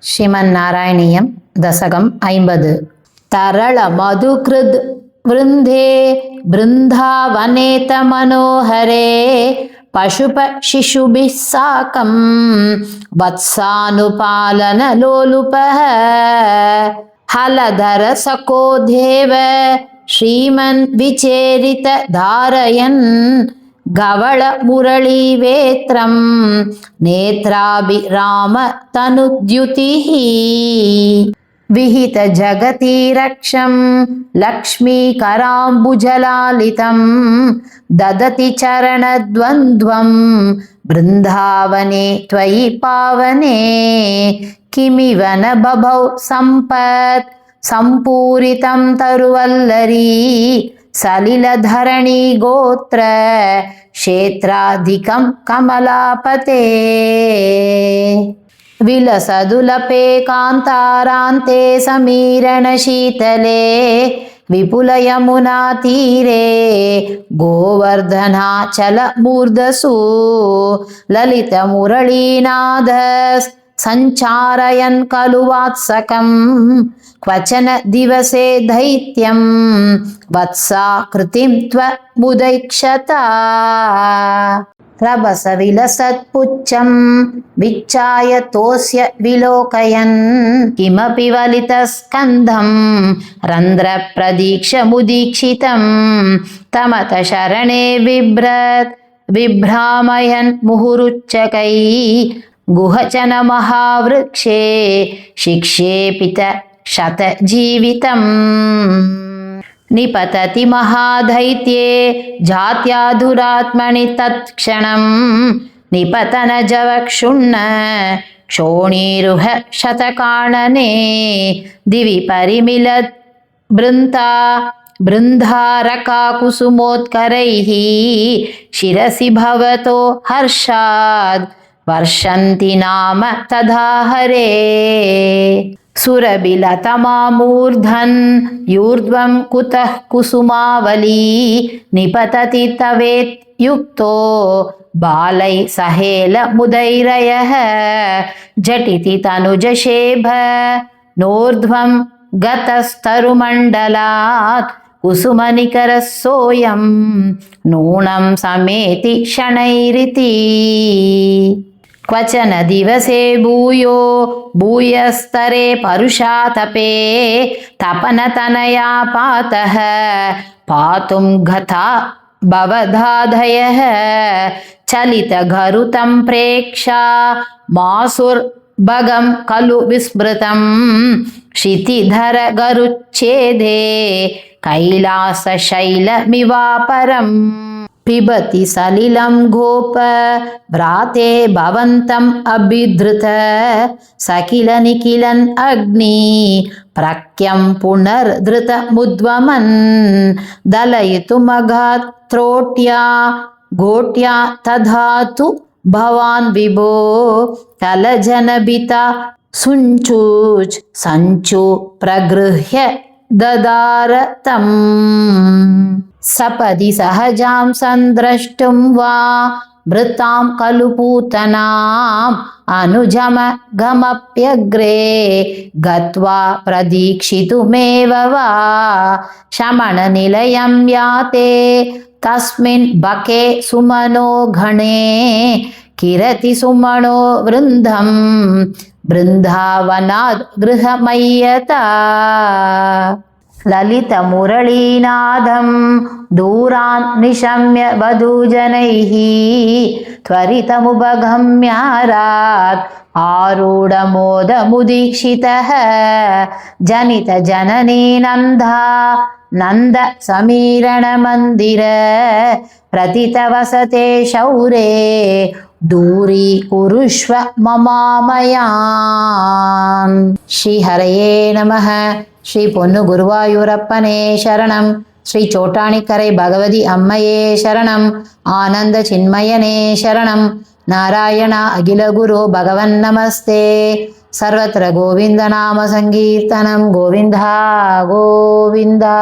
श्रीमन्नारायणीयं दशकं 50 तरल मधुकृद् वृन्धे बृन्दावनेत मनोहरे पशुपशिशुभिः साकं वत्सानुपालन लोलुपः हलधर सको देव श्रीमन् विचेरित धारयन् गवळ मुरळीवेत्रं नेत्राभिराम तनुद्युतिः विहित जगति रक्षं लक्ष्मीकराम्बुजलालितं ददति चरणद्वन्द्वं बृन्दावने त्वयि पावने किमिव न बभौ सम्पत् सम्पूरितं तरुवल्लरी सलिलधरणी गोत्र क्षेत्राधिकं कमलापते विलसदुलपे कान्तारान्ते समीरणशीतले विपुलयमुनातीरे गोवर्धनाचलमूर्धसु ललितमुरळीनाद सञ्चारयन् खलु वात्सकं क्वचन दिवसे दैत्यं वत्साकृतिं त्वमुदैक्षता रभस विलसत्पुच्छं विच्चाय तोस्य विलोकयन् किमपि वलितस्कन्धं रन्ध्रप्रदीक्षमुदीक्षितं तमत शरणे विभ्रामयन् मुहुरुच्चकै गुहचन महावृक्षे शिक्षेपित शतजीवितम् निपतति महादैत्ये जात्याधुरात्मनि तत्क्षणं निपतन जवक्षुण्ण क्षोणीरुह शतकाणने दिवि परिमिलत् बृन्दारका कुसुमोत्करैः शिरसि भवतो हर्षाद् वर्षन्ति नाम तदा हरे सुरबिलतमामूर्धन् यूर्ध्वं कुतः कुसुमावली निपतति तवेत्युक्तो बालै सहेलमुदैरयः झटिति तनुजशेभ नोर्ध्वं गतस्तरुमण्डलात् कुसुमनिकरः सोऽयं नूनं समेति शनैरिति क्वचन दिवसे भूयस्तरे परुषातपे तपनतनया पातः पातुं गता भवधाधयः चलितगरुतं प्रेक्षा मासुर्भगं खलु विस्मृतं क्षितिधर गरुच्छेदे कैलासशैलमिवापरम् पिबति सलिलं गोप व्राते भवन्तम् अभिधृत सकिल निखिलन् अग्नि प्रक्यं पुनर्धृतमुद्वमन् दलयितुमगात् त्रोट्या घोट्या तधातु भवान् विभो कलजनभिता सञ्चु प्रगृह्य ददार तम् सपदि सहजां सन्द्रष्टुं वा मृतां खलु पूतनाम् अनुजमगमप्यग्रे गत्वा प्रदीक्षितुमेव वा शमननिलयं याते तस्मिन् बके सुमनो गणे किरति सुमनो वृन्दं बृन्दावनाद् गृहमय्यता ललितमुरळीनादं दूरान् निशम्य वधूजनैः त्वरितमुपगम्यारात् आरूढमोदमुदीक्षितः जनितजननी नन्द समीरणमन्दिर प्रतितवसते शौरे दूरीकुरुष्व ममामयान् श्रीहरये नमः श्री पोन्नु गुरुवायूरप्पने शरणं श्री चोटाणिक्करै भगवती अम्मये शरणम् आनंद चिन्मयने शरणं नारायण अखिलगुरो भगवन्नमस्ते सर्वत्र गोविंद नाम संकीर्तनं गोविंदा गोविंदा।